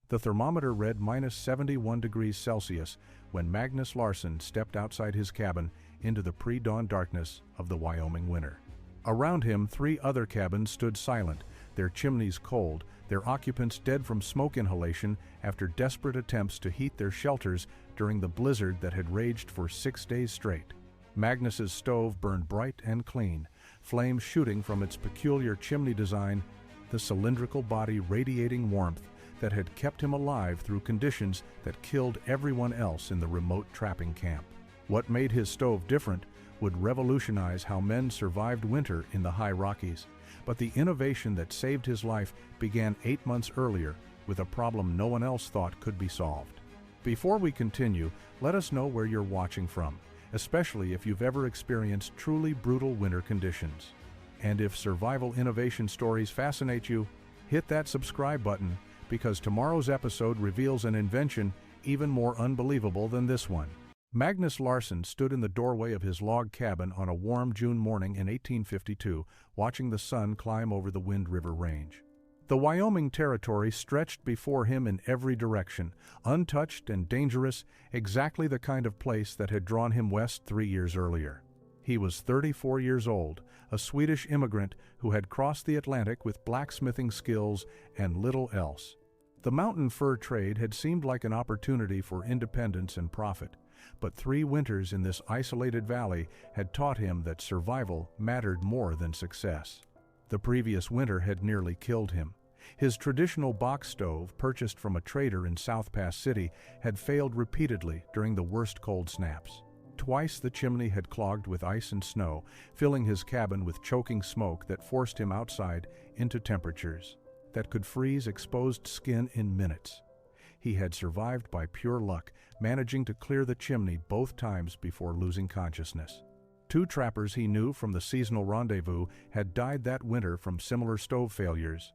The thermometer read -71 degrees Celsius when Magnus Larsson stepped outside his cabin into the pre-dawn darkness of the Wyoming winter. Around him, 3 other cabins stood silent, their chimneys cold, their occupants dead from smoke inhalation after desperate attempts to heat their shelters during the blizzard that had raged for 6 days straight. Magnus's stove burned bright and clean, flames shooting from its peculiar chimney design, the cylindrical body radiating warmth that had kept him alive through conditions that killed everyone else in the remote trapping camp. What made his stove different would revolutionize how men survived winter in the high Rockies, but the innovation that saved his life began 8 months earlier with a problem no one else thought could be solved. Before we continue, let us know where you're watching from, especially if you've ever experienced truly brutal winter conditions. And if survival innovation stories fascinate you, hit that subscribe button, because tomorrow's episode reveals an invention even more unbelievable than this one. Magnus Larsson stood in the doorway of his log cabin on a warm June morning in 1852, watching the sun climb over the Wind River Range. The Wyoming Territory stretched before him in every direction, untouched and dangerous, exactly the kind of place that had drawn him west 3 years earlier. He was 34 years old, a Swedish immigrant who had crossed the Atlantic with blacksmithing skills and little else. The mountain fur trade had seemed like an opportunity for independence and profit, but 3 winters in this isolated valley had taught him that survival mattered more than success. The previous winter had nearly killed him. His traditional box stove, purchased from a trader in South Pass City, had failed repeatedly during the worst cold snaps. Twice the chimney had clogged with ice and snow, filling his cabin with choking smoke that forced him outside into temperatures that could freeze exposed skin in minutes. He had survived by pure luck, managing to clear the chimney both times before losing consciousness. 2 trappers he knew from the seasonal rendezvous had died that winter from similar stove failures.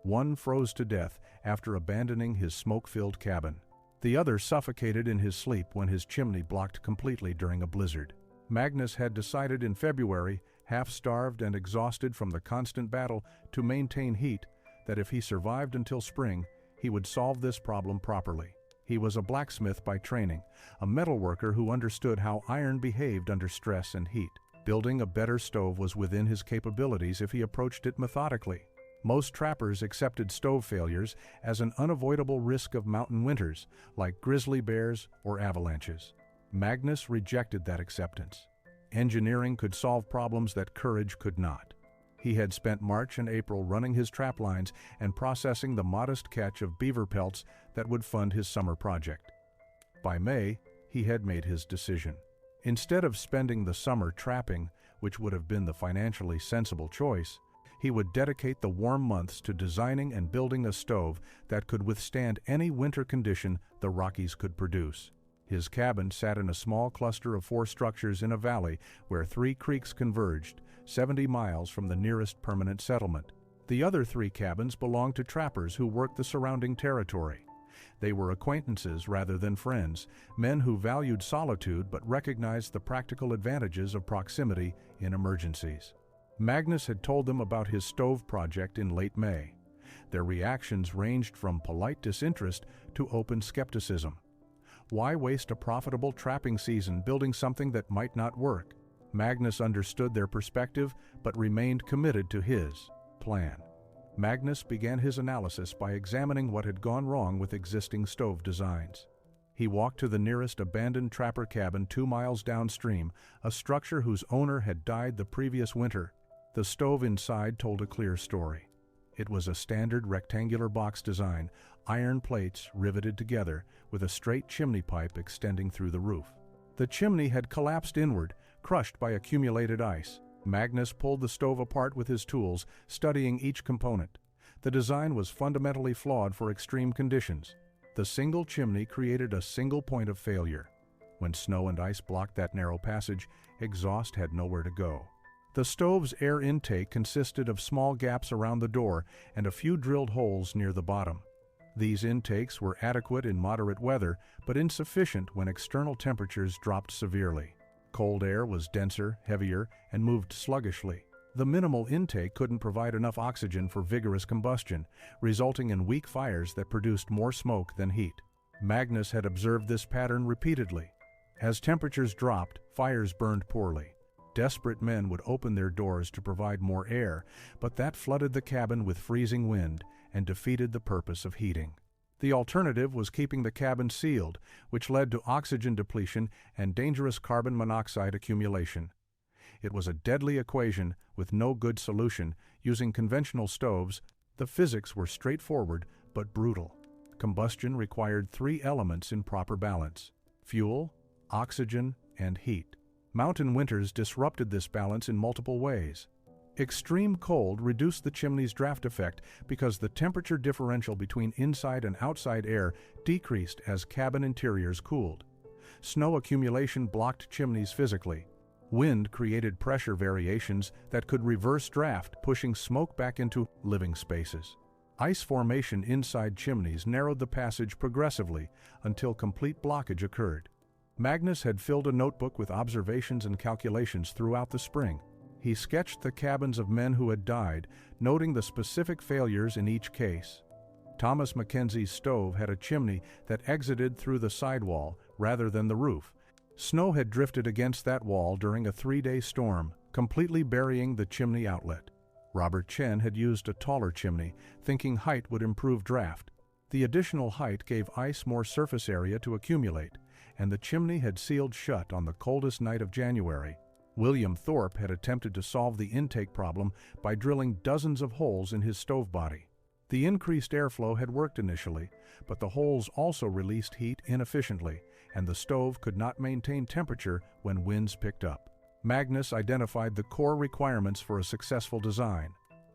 One froze to death after abandoning his smoke-filled cabin. The other suffocated in his sleep when his chimney blocked completely during a blizzard. Magnus had decided in February, half-starved and exhausted from the constant battle to maintain heat, that if he survived until spring, he would solve this problem properly. He was a blacksmith by training, a metalworker who understood how iron behaved under stress and heat. Building a better stove was within his capabilities if he approached it methodically. Most trappers accepted stove failures as an unavoidable risk of mountain winters, like grizzly bears or avalanches. Magnus rejected that acceptance. Engineering could solve problems that courage could not. He had spent March and April running his trap lines and processing the modest catch of beaver pelts that would fund his summer project. By May, he had made his decision. Instead of spending the summer trapping, which would have been the financially sensible choice, he would dedicate the warm months to designing and building a stove that could withstand any winter condition the Rockies could produce. His cabin sat in a small cluster of 4 structures in a valley where 3 creeks converged, 70 miles from the nearest permanent settlement. The other 3 cabins belonged to trappers who worked the surrounding territory. They were acquaintances rather than friends, men who valued solitude but recognized the practical advantages of proximity in emergencies. Magnus had told them about his stove project in late May. Their reactions ranged from polite disinterest to open skepticism. Why waste a profitable trapping season building something that might not work? Magnus understood their perspective but remained committed to his plan. Magnus began his analysis by examining what had gone wrong with existing stove designs. He walked to the nearest abandoned trapper cabin 2 miles downstream, a structure whose owner had died the previous winter. The stove inside told a clear story. It was a standard rectangular box design, iron plates riveted together, with a straight chimney pipe extending through the roof. The chimney had collapsed inward, crushed by accumulated ice. Magnus pulled the stove apart with his tools, studying each component. The design was fundamentally flawed for extreme conditions. The single chimney created a single point of failure. When snow and ice blocked that narrow passage, exhaust had nowhere to go. The stove's air intake consisted of small gaps around the door and a few drilled holes near the bottom. These intakes were adequate in moderate weather, but insufficient when external temperatures dropped severely. Cold air was denser, heavier, and moved sluggishly. The minimal intake couldn't provide enough oxygen for vigorous combustion, resulting in weak fires that produced more smoke than heat. Magnus had observed this pattern repeatedly. As temperatures dropped, fires burned poorly. Desperate men would open their doors to provide more air, but that flooded the cabin with freezing wind and defeated the purpose of heating. The alternative was keeping the cabin sealed, which led to oxygen depletion and dangerous carbon monoxide accumulation. It was a deadly equation with no good solution. Using conventional stoves, the physics were straightforward but brutal. Combustion required three elements in proper balance: fuel, oxygen, and heat. Mountain winters disrupted this balance in multiple ways. Extreme cold reduced the chimney's draft effect because the temperature differential between inside and outside air decreased as cabin interiors cooled. Snow accumulation blocked chimneys physically. Wind created pressure variations that could reverse draft, pushing smoke back into living spaces. Ice formation inside chimneys narrowed the passage progressively until complete blockage occurred. Magnus had filled a notebook with observations and calculations throughout the spring. He sketched the cabins of men who had died, noting the specific failures in each case. Thomas Mackenzie's stove had a chimney that exited through the sidewall rather than the roof. Snow had drifted against that wall during a 3-day storm, completely burying the chimney outlet. Robert Chen had used a taller chimney, thinking height would improve draft. The additional height gave ice more surface area to accumulate, and the chimney had sealed shut on the coldest night of January. William Thorpe had attempted to solve the intake problem by drilling dozens of holes in his stove body. The increased airflow had worked initially, but the holes also released heat inefficiently, and the stove could not maintain temperature when winds picked up. Magnus identified the core requirements for a successful design.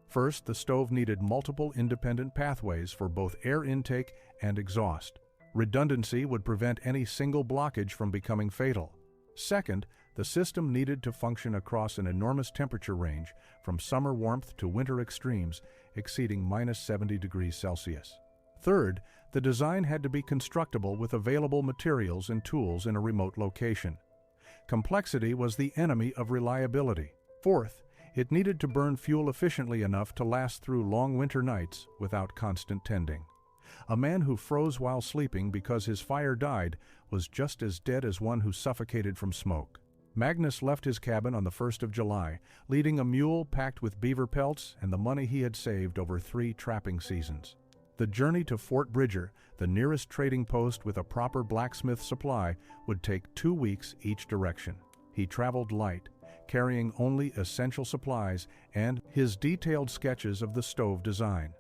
First, the stove needed multiple independent pathways for both air intake and exhaust. Redundancy would prevent any single blockage from becoming fatal. Second, the system needed to function across an enormous temperature range, from summer warmth to winter extremes exceeding -70 degrees Celsius. Third, the design had to be constructible with available materials and tools in a remote location. Complexity was the enemy of reliability. Fourth, it needed to burn fuel efficiently enough to last through long winter nights without constant tending. A man who froze while sleeping because his fire died was just as dead as one who suffocated from smoke. Magnus left his cabin on the 1st of July, leading a mule packed with beaver pelts and the money he had saved over 3 trapping seasons. The journey to Fort Bridger, the nearest trading post with a proper blacksmith supply, would take 2 weeks each direction. He traveled light, carrying only essential supplies and his detailed sketches of the stove design.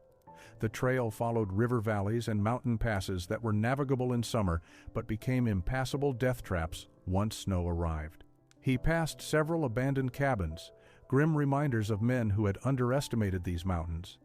The trail followed river valleys and mountain passes that were navigable in summer but became impassable death traps once snow arrived. He passed several abandoned cabins, grim reminders of men who had underestimated these mountains.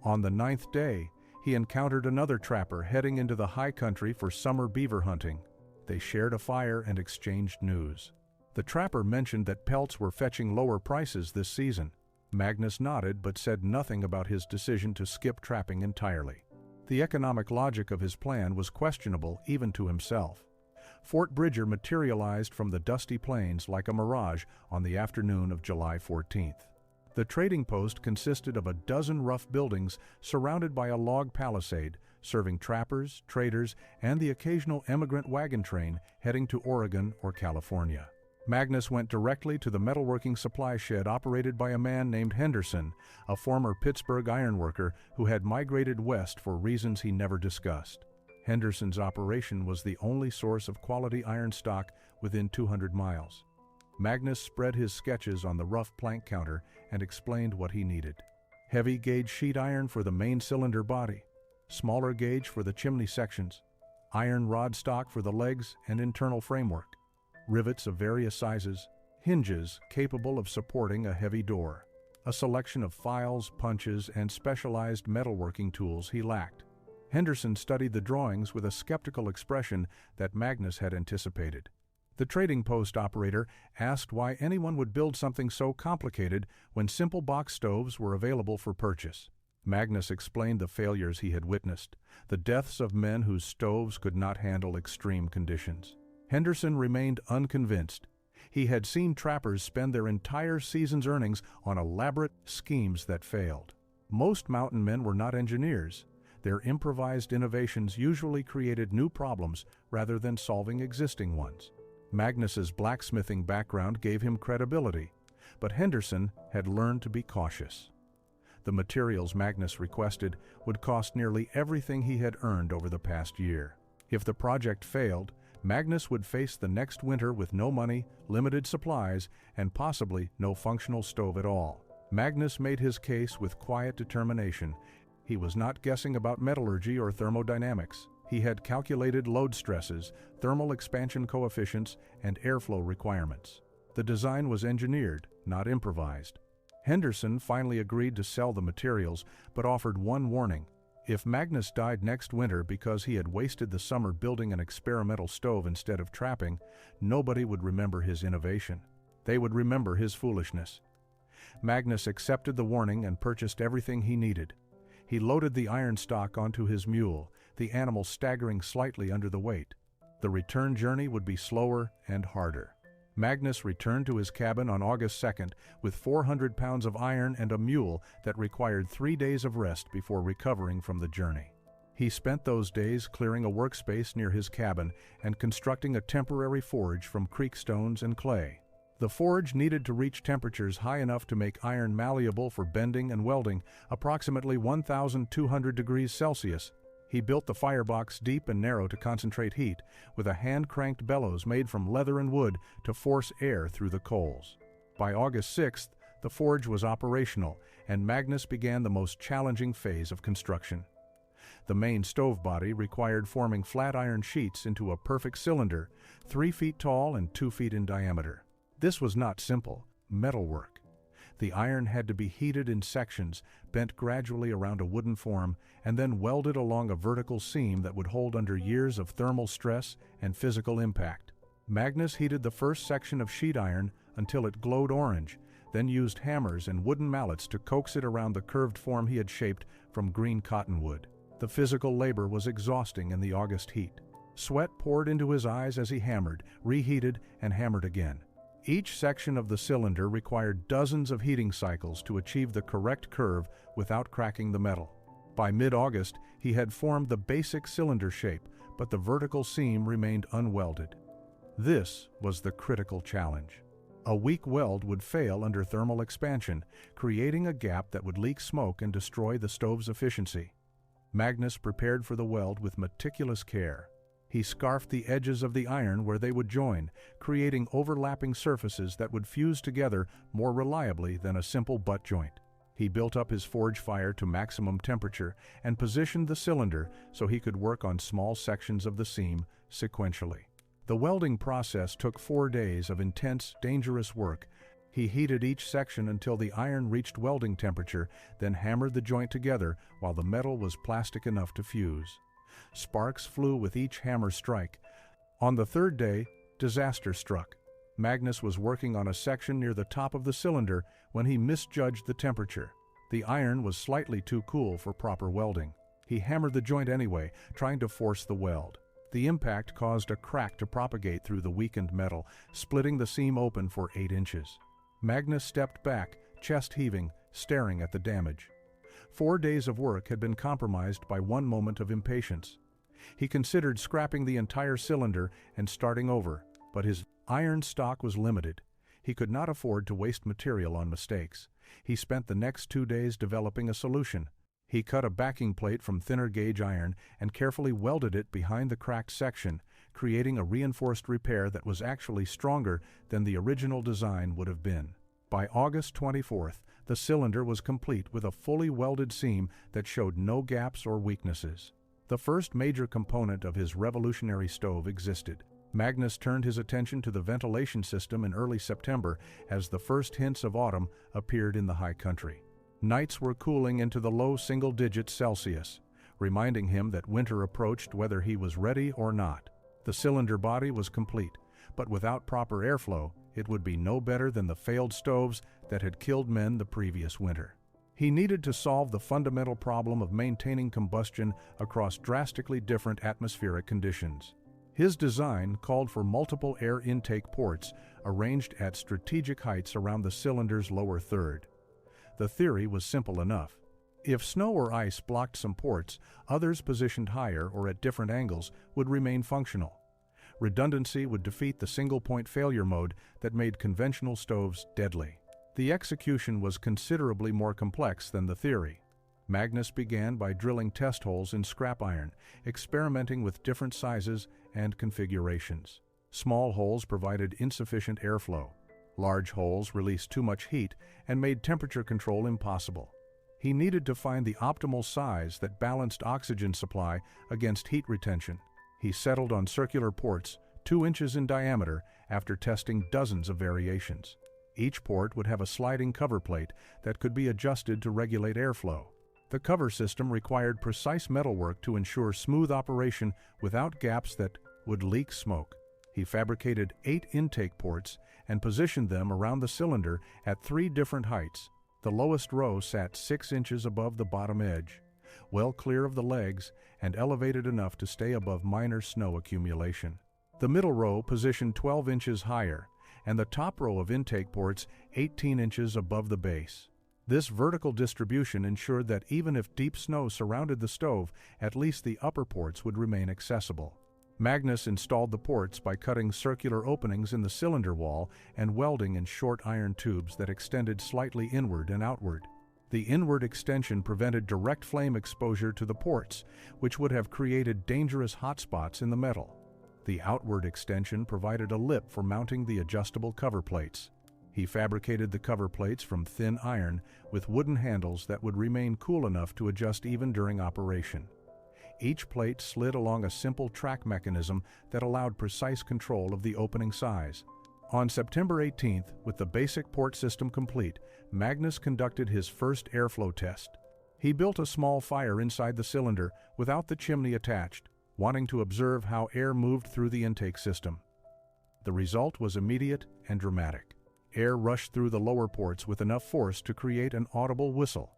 On the 9th day, he encountered another trapper heading into the high country for summer beaver hunting. They shared a fire and exchanged news. The trapper mentioned that pelts were fetching lower prices this season. Magnus nodded but said nothing about his decision to skip trapping entirely. The economic logic of his plan was questionable even to himself. Fort Bridger materialized from the dusty plains like a mirage on the afternoon of July 14th. The trading post consisted of a dozen rough buildings surrounded by a log palisade, serving trappers, traders, and the occasional emigrant wagon train heading to Oregon or California. Magnus went directly to the metalworking supply shed operated by a man named Henderson, a former Pittsburgh ironworker who had migrated west for reasons he never discussed. Henderson's operation was the only source of quality iron stock within 200 miles. Magnus spread his sketches on the rough plank counter and explained what he needed. Heavy gauge sheet iron for the main cylinder body, smaller gauge for the chimney sections, iron rod stock for the legs and internal framework, rivets of various sizes, hinges capable of supporting a heavy door. A selection of files, punches, and specialized metalworking tools he lacked. Henderson studied the drawings with a skeptical expression that Magnus had anticipated. The trading post operator asked why anyone would build something so complicated when simple box stoves were available for purchase. Magnus explained the failures he had witnessed, the deaths of men whose stoves could not handle extreme conditions. Henderson remained unconvinced. He had seen trappers spend their entire season's earnings on elaborate schemes that failed. Most mountain men were not engineers. Their improvised innovations usually created new problems rather than solving existing ones. Magnus's blacksmithing background gave him credibility, but Henderson had learned to be cautious. The materials Magnus requested would cost nearly everything he had earned over the past year. If the project failed, Magnus would face the next winter with no money, limited supplies, and possibly no functional stove at all. Magnus made his case with quiet determination. He was not guessing about metallurgy or thermodynamics. He had calculated load stresses, thermal expansion coefficients, and airflow requirements. The design was engineered, not improvised. Henderson finally agreed to sell the materials, but offered one warning. If Magnus died next winter because he had wasted the summer building an experimental stove instead of trapping, nobody would remember his innovation. They would remember his foolishness. Magnus accepted the warning and purchased everything he needed. He loaded the iron stock onto his mule, the animal staggering slightly under the weight. The return journey would be slower and harder. Magnus returned to his cabin on August 2nd with 400 pounds of iron and a mule that required 3 days of rest before recovering from the journey. He spent those days clearing a workspace near his cabin and constructing a temporary forge from creek stones and clay. The forge needed to reach temperatures high enough to make iron malleable for bending and welding, approximately 1,200 degrees Celsius. He built the firebox deep and narrow to concentrate heat, with a hand-cranked bellows made from leather and wood to force air through the coals. By August 6th, the forge was operational, and Magnus began the most challenging phase of construction. The main stove body required forming flat iron sheets into a perfect cylinder, 3 feet tall and 2 feet in diameter. This was not simple metalwork. The iron had to be heated in sections, bent gradually around a wooden form, and then welded along a vertical seam that would hold under years of thermal stress and physical impact. Magnus heated the first section of sheet iron until it glowed orange, then used hammers and wooden mallets to coax it around the curved form he had shaped from green cottonwood. The physical labor was exhausting in the August heat. Sweat poured into his eyes as he hammered, reheated, and hammered again. Each section of the cylinder required dozens of heating cycles to achieve the correct curve without cracking the metal. By mid-August, he had formed the basic cylinder shape, but the vertical seam remained unwelded. This was the critical challenge. A weak weld would fail under thermal expansion, creating a gap that would leak smoke and destroy the stove's efficiency. Magnus prepared for the weld with meticulous care. He scarfed the edges of the iron where they would join, creating overlapping surfaces that would fuse together more reliably than a simple butt joint. He built up his forge fire to maximum temperature and positioned the cylinder so he could work on small sections of the seam sequentially. The welding process took 4 days of intense, dangerous work. He heated each section until the iron reached welding temperature, then hammered the joint together while the metal was plastic enough to fuse. Sparks flew with each hammer strike. On the 3rd day, disaster struck. Magnus was working on a section near the top of the cylinder when he misjudged the temperature. The iron was slightly too cool for proper welding. He hammered the joint anyway, trying to force the weld. The impact caused a crack to propagate through the weakened metal, splitting the seam open for 8 inches. Magnus stepped back, chest heaving, staring at the damage. 4 days of work had been compromised by one moment of impatience. He considered scrapping the entire cylinder and starting over, but his iron stock was limited. He could not afford to waste material on mistakes. He spent the next 2 days developing a solution. He cut a backing plate from thinner gauge iron and carefully welded it behind the cracked section, creating a reinforced repair that was actually stronger than the original design would have been. By August 24th, the cylinder was complete with a fully welded seam that showed no gaps or weaknesses. The first major component of his revolutionary stove existed. Magnus turned his attention to the ventilation system in early September as the first hints of autumn appeared in the high country. Nights were cooling into the low single digits Celsius, reminding him that winter approached whether he was ready or not. The cylinder body was complete, but without proper airflow, it would be no better than the failed stoves that had killed men the previous winter. He needed to solve the fundamental problem of maintaining combustion across drastically different atmospheric conditions. His design called for multiple air intake ports arranged at strategic heights around the cylinder's lower third. The theory was simple enough. If snow or ice blocked some ports, others positioned higher or at different angles would remain functional. Redundancy would defeat the single-point failure mode that made conventional stoves deadly. The execution was considerably more complex than the theory. Magnus began by drilling test holes in scrap iron, experimenting with different sizes and configurations. Small holes provided insufficient airflow. Large holes released too much heat and made temperature control impossible. He needed to find the optimal size that balanced oxygen supply against heat retention. He settled on circular ports, 2 inches in diameter, after testing dozens of variations. Each port would have a sliding cover plate that could be adjusted to regulate airflow. The cover system required precise metalwork to ensure smooth operation without gaps that would leak smoke. He fabricated 8 intake ports and positioned them around the cylinder at 3 different heights. The lowest row sat 6 inches above the bottom edge, well clear of the legs and elevated enough to stay above minor snow accumulation. The middle row positioned 12 inches higher, and the top row of intake ports 18 inches above the base. This vertical distribution ensured that even if deep snow surrounded the stove, at least the upper ports would remain accessible. Magnus installed the ports by cutting circular openings in the cylinder wall and welding in short iron tubes that extended slightly inward and outward. The inward extension prevented direct flame exposure to the ports, which would have created dangerous hotspots in the metal. The outward extension provided a lip for mounting the adjustable cover plates. He fabricated the cover plates from thin iron with wooden handles that would remain cool enough to adjust even during operation. Each plate slid along a simple track mechanism that allowed precise control of the opening size. On September 18th, with the basic port system complete, Magnus conducted his first airflow test. He built a small fire inside the cylinder without the chimney attached, wanting to observe how air moved through the intake system. The result was immediate and dramatic. Air rushed through the lower ports with enough force to create an audible whistle.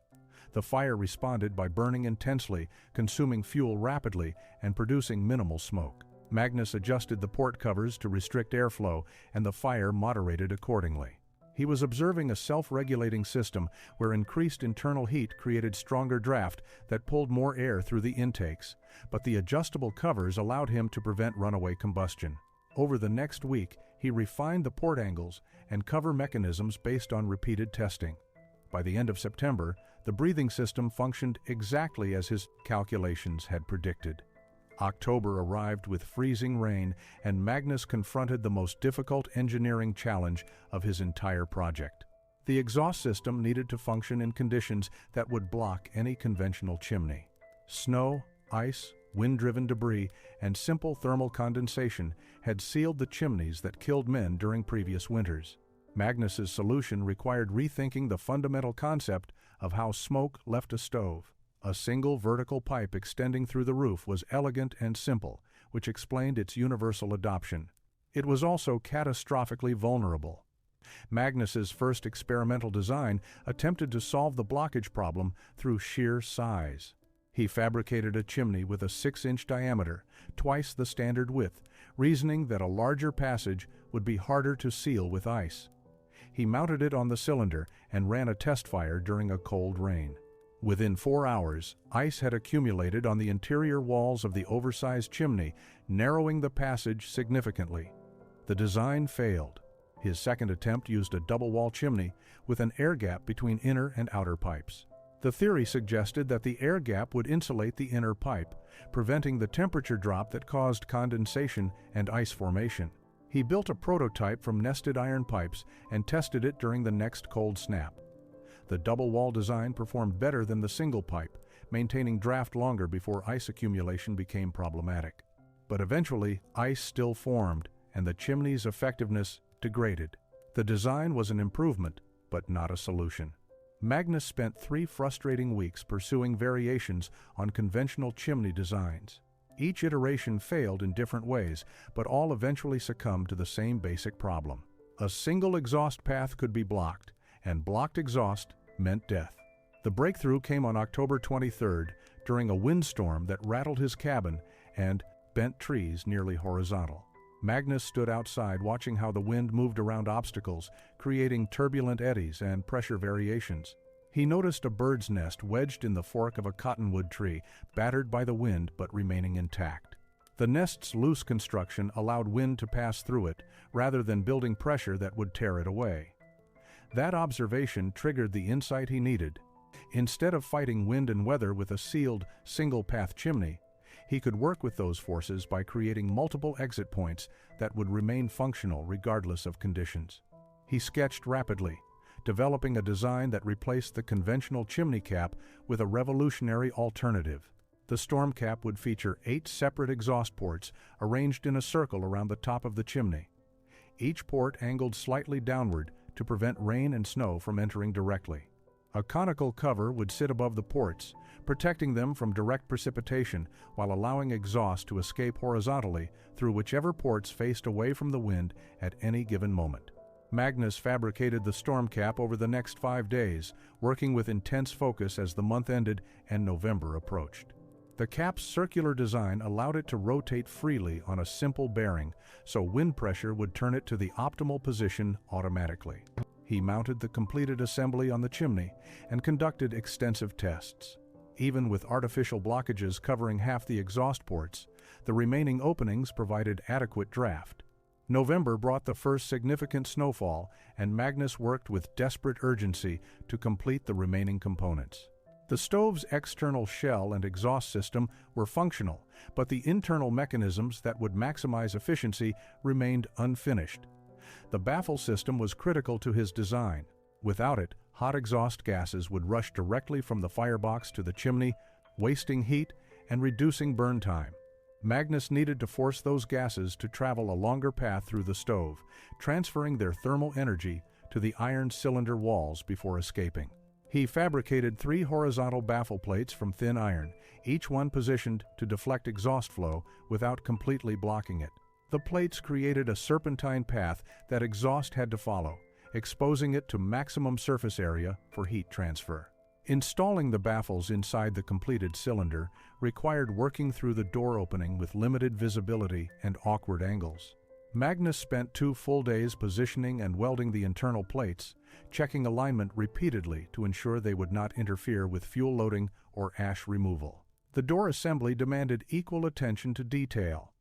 The fire responded by burning intensely, consuming fuel rapidly, and producing minimal smoke. Magnus adjusted the port covers to restrict airflow, and the fire moderated accordingly. He was observing a self-regulating system where increased internal heat created stronger draft that pulled more air through the intakes, but the adjustable covers allowed him to prevent runaway combustion. Over the next week, he refined the port angles and cover mechanisms based on repeated testing. By the end of September, the breathing system functioned exactly as his calculations had predicted. October arrived with freezing rain, and Magnus confronted the most difficult engineering challenge of his entire project. The exhaust system needed to function in conditions that would block any conventional chimney. Snow, ice, wind-driven debris, and simple thermal condensation had sealed the chimneys that killed men during previous winters. Magnus's solution required rethinking the fundamental concept of how smoke left a stove. A single vertical pipe extending through the roof was elegant and simple, which explained its universal adoption. It was also catastrophically vulnerable. Magnus's first experimental design attempted to solve the blockage problem through sheer size. He fabricated a chimney with a 6-inch diameter, twice the standard width, reasoning that a larger passage would be harder to seal with ice. He mounted it on the cylinder and ran a test fire during a cold rain. Within 4 hours, ice had accumulated on the interior walls of the oversized chimney, narrowing the passage significantly. The design failed. His second attempt used a double-wall chimney with an air gap between inner and outer pipes. The theory suggested that the air gap would insulate the inner pipe, preventing the temperature drop that caused condensation and ice formation. He built a prototype from nested iron pipes and tested it during the next cold snap. The double-wall design performed better than the single pipe, maintaining draft longer before ice accumulation became problematic. But eventually, ice still formed, and the chimney's effectiveness degraded. The design was an improvement, but not a solution. Magnus spent 3 frustrating weeks pursuing variations on conventional chimney designs. Each iteration failed in different ways, but all eventually succumbed to the same basic problem. A single exhaust path could be blocked, and blocked exhaust meant death. The breakthrough came on October 23rd during a windstorm that rattled his cabin and bent trees nearly horizontal. Magnus stood outside watching how the wind moved around obstacles, creating turbulent eddies and pressure variations. He noticed a bird's nest wedged in the fork of a cottonwood tree, battered by the wind but remaining intact. The nest's loose construction allowed wind to pass through it, rather than building pressure that would tear it away. That observation triggered the insight he needed. Instead of fighting wind and weather with a sealed, single-path chimney, he could work with those forces by creating multiple exit points that would remain functional regardless of conditions. He sketched rapidly, developing a design that replaced the conventional chimney cap with a revolutionary alternative. The storm cap would feature 8 separate exhaust ports arranged in a circle around the top of the chimney. Each port angled slightly downward to prevent rain and snow from entering directly. A conical cover would sit above the ports, protecting them from direct precipitation while allowing exhaust to escape horizontally through whichever ports faced away from the wind at any given moment. Magnus fabricated the storm cap over the next 5 days, working with intense focus as the month ended and November approached. The cap's circular design allowed it to rotate freely on a simple bearing, so wind pressure would turn it to the optimal position automatically. He mounted the completed assembly on the chimney and conducted extensive tests. Even with artificial blockages covering half the exhaust ports, the remaining openings provided adequate draft. November brought the first significant snowfall, and Magnus worked with desperate urgency to complete the remaining components. The stove's external shell and exhaust system were functional, but the internal mechanisms that would maximize efficiency remained unfinished. The baffle system was critical to his design. Without it, hot exhaust gases would rush directly from the firebox to the chimney, wasting heat and reducing burn time. Magnus needed to force those gases to travel a longer path through the stove, transferring their thermal energy to the iron cylinder walls before escaping. He fabricated 3 horizontal baffle plates from thin iron, each one positioned to deflect exhaust flow without completely blocking it. The plates created a serpentine path that exhaust had to follow, exposing it to maximum surface area for heat transfer. Installing the baffles inside the completed cylinder required working through the door opening with limited visibility and awkward angles. Magnus spent 2 full days positioning and welding the internal plates, checking alignment repeatedly to ensure they would not interfere with fuel loading or ash removal. The door assembly demanded equal attention to detail.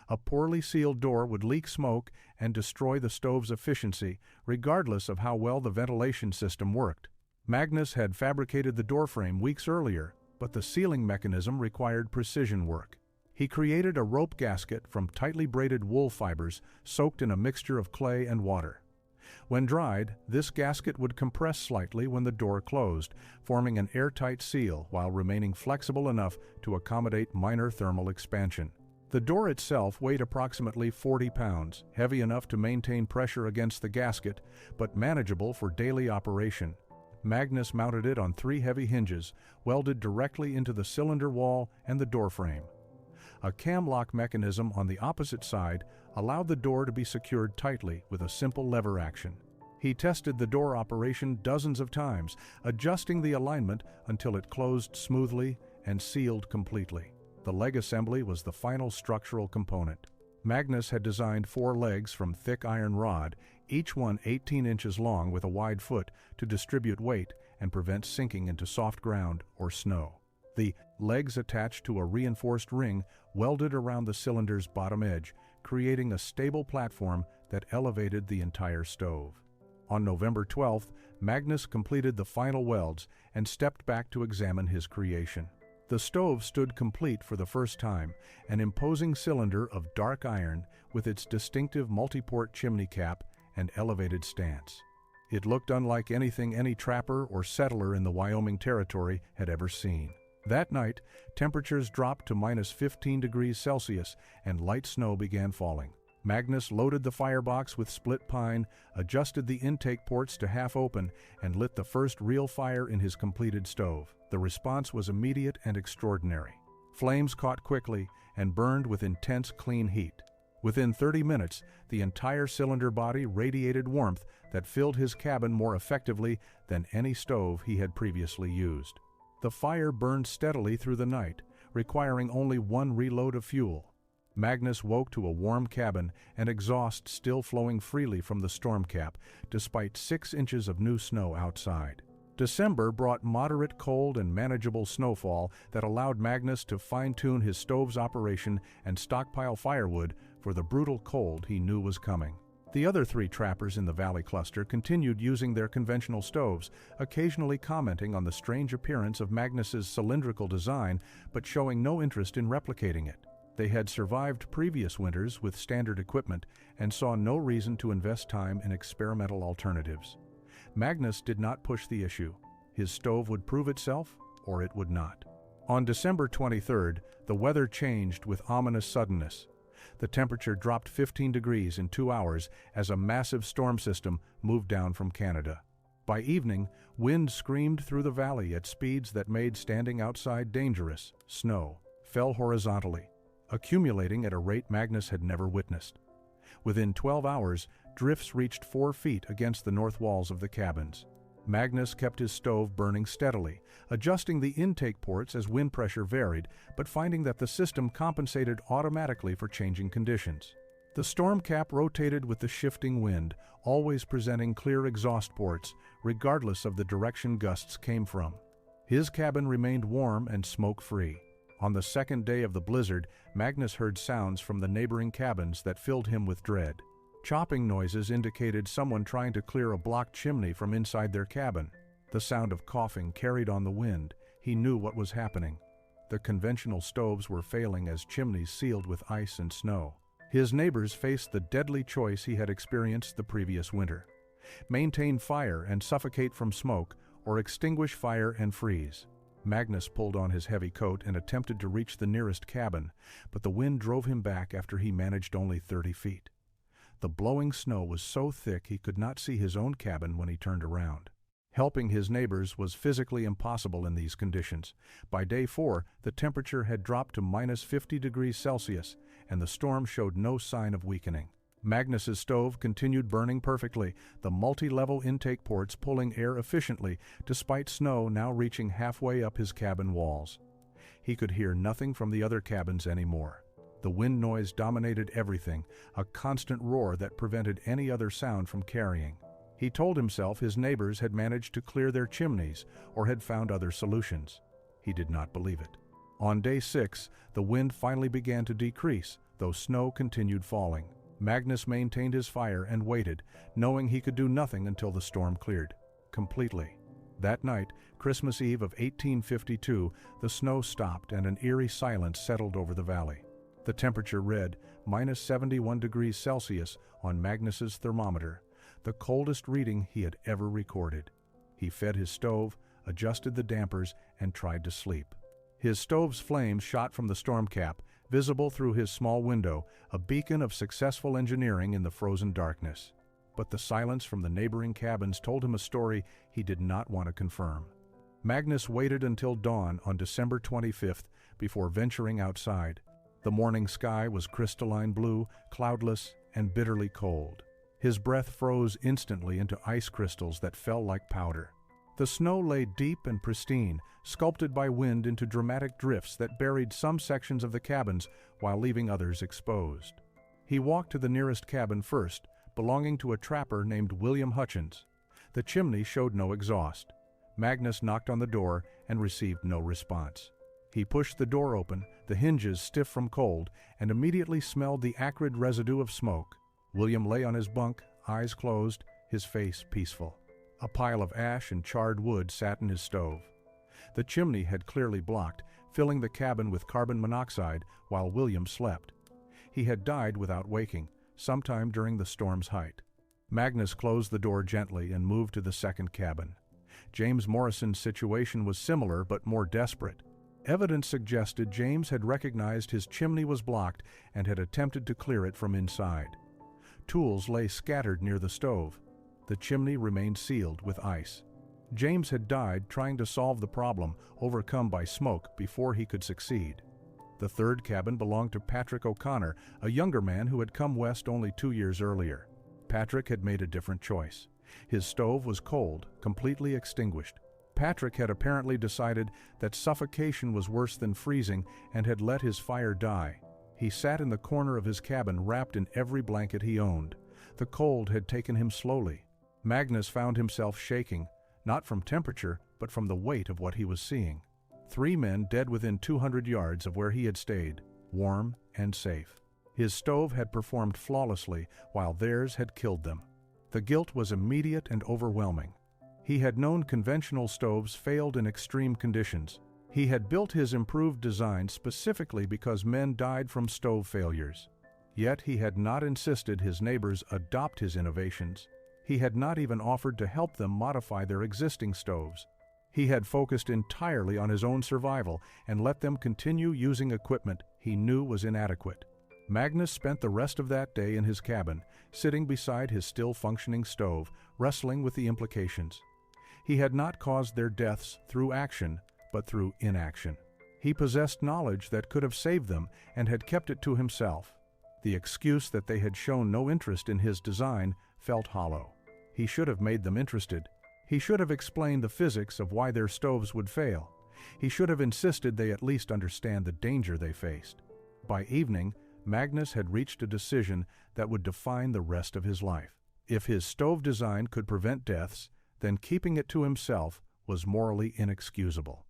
A poorly sealed door would leak smoke and destroy the stove's efficiency, regardless of how well the ventilation system worked. Magnus had fabricated the door frame weeks earlier, but the sealing mechanism required precision work. He created a rope gasket from tightly braided wool fibers soaked in a mixture of clay and water. When dried, this gasket would compress slightly when the door closed, forming an airtight seal while remaining flexible enough to accommodate minor thermal expansion. The door itself weighed approximately 40 pounds, heavy enough to maintain pressure against the gasket, but manageable for daily operation. Magnus mounted it on 3 heavy hinges, welded directly into the cylinder wall and the door frame. A cam lock mechanism on the opposite side allowed the door to be secured tightly with a simple lever action. He tested the door operation dozens of times, adjusting the alignment until it closed smoothly and sealed completely. The leg assembly was the final structural component. Magnus had designed 4 legs from thick iron rod, each one 18 inches long with a wide foot to distribute weight and prevent sinking into soft ground or snow. The legs attached to a reinforced ring welded around the cylinder's bottom edge, creating a stable platform that elevated the entire stove. On November 12th, Magnus completed the final welds and stepped back to examine his creation. The stove stood complete for the first time, an imposing cylinder of dark iron with its distinctive multi-port chimney cap and elevated stance. It looked unlike anything any trapper or settler in the Wyoming Territory had ever seen. That night, temperatures dropped to -15 degrees Celsius and light snow began falling. Magnus loaded the firebox with split pine, adjusted the intake ports to half open, and lit the first real fire in his completed stove. The response was immediate and extraordinary. Flames caught quickly and burned with intense, clean heat. Within 30 minutes, the entire cylinder body radiated warmth that filled his cabin more effectively than any stove he had previously used. The fire burned steadily through the night, requiring only 1 reload of fuel. Magnus woke to a warm cabin and exhaust still flowing freely from the storm cap, despite 6 inches of new snow outside. December brought moderate cold and manageable snowfall that allowed Magnus to fine-tune his stove's operation and stockpile firewood for the brutal cold he knew was coming. The other 3 trappers in the valley cluster continued using their conventional stoves, occasionally commenting on the strange appearance of Magnus's cylindrical design, but showing no interest in replicating it. They had survived previous winters with standard equipment and saw no reason to invest time in experimental alternatives. Magnus did not push the issue. His stove would prove itself, or it would not. On December 23rd, the weather changed with ominous suddenness. The temperature dropped 15 degrees in 2 hours as a massive storm system moved down from Canada. By evening, wind screamed through the valley at speeds that made standing outside dangerous. Snow fell horizontally, accumulating at a rate Magnus had never witnessed. Within 12 hours, drifts reached 4 feet against the north walls of the cabins. Magnus kept his stove burning steadily, adjusting the intake ports as wind pressure varied, but finding that the system compensated automatically for changing conditions. The storm cap rotated with the shifting wind, always presenting clear exhaust ports, regardless of the direction gusts came from. His cabin remained warm and smoke-free. On the second day of the blizzard, Magnus heard sounds from the neighboring cabins that filled him with dread. Chopping noises indicated someone trying to clear a blocked chimney from inside their cabin. The sound of coughing carried on the wind. He knew what was happening. The conventional stoves were failing as chimneys sealed with ice and snow. His neighbors faced the deadly choice he had experienced the previous winter: maintain fire and suffocate from smoke, or extinguish fire and freeze. Magnus pulled on his heavy coat and attempted to reach the nearest cabin, but the wind drove him back after he managed only 30 feet. The blowing snow was so thick he could not see his own cabin when he turned around. Helping his neighbors was physically impossible in these conditions. By day 4, the temperature had dropped to minus 50 degrees Celsius, and the storm showed no sign of weakening. Magnus's stove continued burning perfectly, the multi-level intake ports pulling air efficiently, despite snow now reaching halfway up his cabin walls. He could hear nothing from the other cabins anymore. The wind noise dominated everything, a constant roar that prevented any other sound from carrying. He told himself his neighbors had managed to clear their chimneys or had found other solutions. He did not believe it. On day 6, the wind finally began to decrease, though snow continued falling. Magnus maintained his fire and waited, knowing he could do nothing until the storm cleared completely. That night, Christmas Eve of 1852, the snow stopped and an eerie silence settled over the valley. The temperature read minus 71 degrees Celsius on Magnus's thermometer, the coldest reading he had ever recorded. He fed his stove, adjusted the dampers, and tried to sleep. His stove's flames shot from the storm cap, visible through his small window, a beacon of successful engineering in the frozen darkness. But the silence from the neighboring cabins told him a story he did not want to confirm. Magnus waited until dawn on December 25th before venturing outside. The morning sky was crystalline blue, cloudless, and bitterly cold. His breath froze instantly into ice crystals that fell like powder. The snow lay deep and pristine, sculpted by wind into dramatic drifts that buried some sections of the cabins while leaving others exposed. He walked to the nearest cabin first, belonging to a trapper named William Hutchins. The chimney showed no exhaust. Magnus knocked on the door and received no response. He pushed the door open, the hinges stiff from cold, and immediately smelled the acrid residue of smoke. William lay on his bunk, eyes closed, his face peaceful. A pile of ash and charred wood sat in his stove. The chimney had clearly blocked, filling the cabin with carbon monoxide while William slept. He had died without waking, sometime during the storm's height. Magnus closed the door gently and moved to the second cabin. James Morrison's situation was similar but more desperate. Evidence suggested James had recognized his chimney was blocked and had attempted to clear it from inside. Tools lay scattered near the stove. The chimney remained sealed with ice. James had died trying to solve the problem, overcome by smoke, before he could succeed. The third cabin belonged to Patrick O'Connor, a younger man who had come west only 2 years earlier. Patrick had made a different choice. His stove was cold, completely extinguished. Patrick had apparently decided that suffocation was worse than freezing and had let his fire die. He sat in the corner of his cabin wrapped in every blanket he owned. The cold had taken him slowly. Magnus found himself shaking, not from temperature, but from the weight of what he was seeing. 3 men dead within 200 yards of where he had stayed, warm and safe. His stove had performed flawlessly, while theirs had killed them. The guilt was immediate and overwhelming. He had known conventional stoves failed in extreme conditions. He had built his improved design specifically because men died from stove failures. Yet he had not insisted his neighbors adopt his innovations. He had not even offered to help them modify their existing stoves. He had focused entirely on his own survival and let them continue using equipment he knew was inadequate. Magnus spent the rest of that day in his cabin, sitting beside his still-functioning stove, wrestling with the implications. He had not caused their deaths through action, but through inaction. He possessed knowledge that could have saved them and had kept it to himself. The excuse that they had shown no interest in his design felt hollow. He should have made them interested. He should have explained the physics of why their stoves would fail. He should have insisted they at least understand the danger they faced. By evening, Magnus had reached a decision that would define the rest of his life. If his stove design could prevent deaths, then keeping it to himself was morally inexcusable.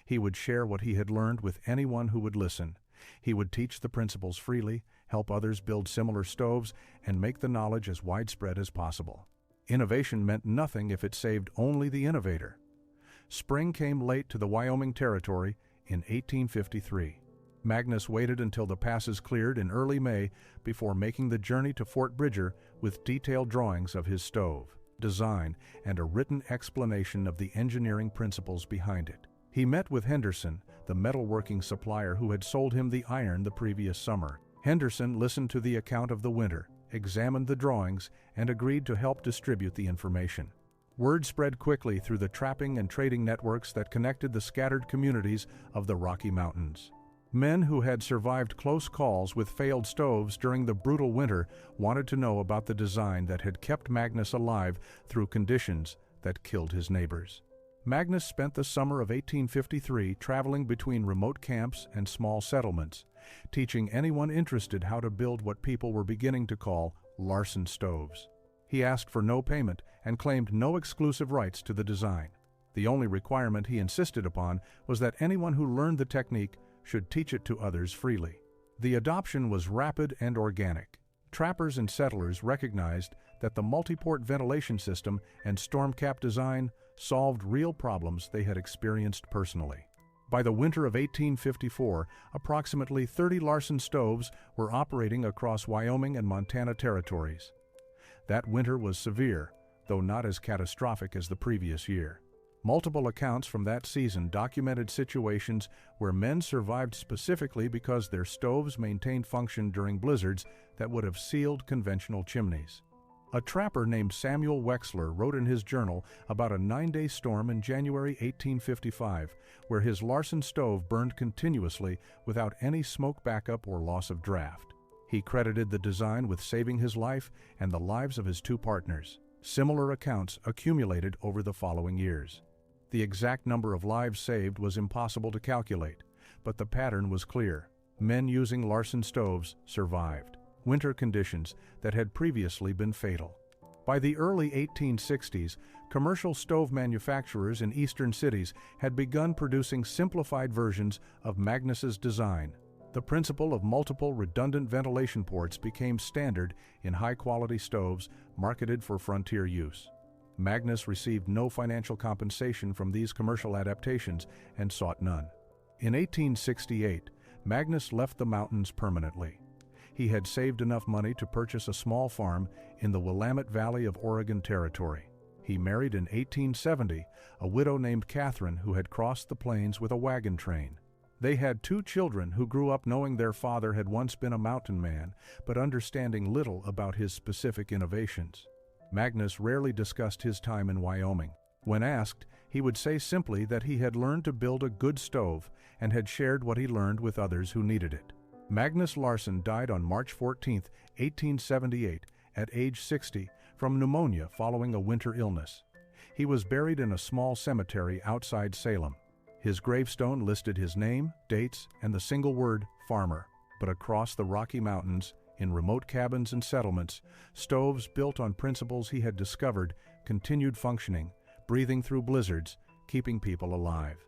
He would share what he had learned with anyone who would listen. He would teach the principles freely, help others build similar stoves, and make the knowledge as widespread as possible. Innovation meant nothing if it saved only the innovator. Spring came late to the Wyoming Territory in 1853. Magnus waited until the passes cleared in early May before making the journey to Fort Bridger with detailed drawings of his stove, design, and a written explanation of the engineering principles behind it. He met with Henderson, the metalworking supplier who had sold him the iron the previous summer. Henderson listened to the account of the winter, examined the drawings, and agreed to help distribute the information. Word spread quickly through the trapping and trading networks that connected the scattered communities of the Rocky Mountains. Men who had survived close calls with failed stoves during the brutal winter wanted to know about the design that had kept Magnus alive through conditions that killed his neighbors. Magnus spent the summer of 1853 traveling between remote camps and small settlements, teaching anyone interested how to build what people were beginning to call Larson stoves. He asked for no payment and claimed no exclusive rights to the design. The only requirement he insisted upon was that anyone who learned the technique should teach it to others freely. The adoption was rapid and organic. Trappers and settlers recognized that the multi-port ventilation system and storm cap design solved real problems they had experienced personally. By the winter of 1854, approximately 30 Larson stoves were operating across Wyoming and Montana territories. That winter was severe, though not as catastrophic as the previous year. Multiple accounts from that season documented situations where men survived specifically because their stoves maintained function during blizzards that would have sealed conventional chimneys. A trapper named Samuel Wexler wrote in his journal about a 9-day storm in January 1855, where his Larson stove burned continuously without any smoke backup or loss of draft. He credited the design with saving his life and the lives of his 2 partners. Similar accounts accumulated over the following years. The exact number of lives saved was impossible to calculate, but the pattern was clear. Men using Larson stoves survived winter conditions that had previously been fatal. By the early 1860s, commercial stove manufacturers in eastern cities had begun producing simplified versions of Magnus's design. The principle of multiple redundant ventilation ports became standard in high-quality stoves marketed for frontier use. Magnus received no financial compensation from these commercial adaptations and sought none. In 1868, Magnus left the mountains permanently. He had saved enough money to purchase a small farm in the Willamette Valley of Oregon Territory. He married in 1870 a widow named Catherine who had crossed the plains with a wagon train. They had 2 children who grew up knowing their father had once been a mountain man, but understanding little about his specific innovations. Magnus rarely discussed his time in Wyoming. When asked, he would say simply that he had learned to build a good stove and had shared what he learned with others who needed it. Magnus Larson died on March 14, 1878, at age 60, from pneumonia following a winter illness. He was buried in a small cemetery outside Salem. His gravestone listed his name, dates, and the single word, farmer. But across the Rocky Mountains, in remote cabins and settlements, stoves built on principles he had discovered continued functioning, breathing through blizzards, keeping people alive.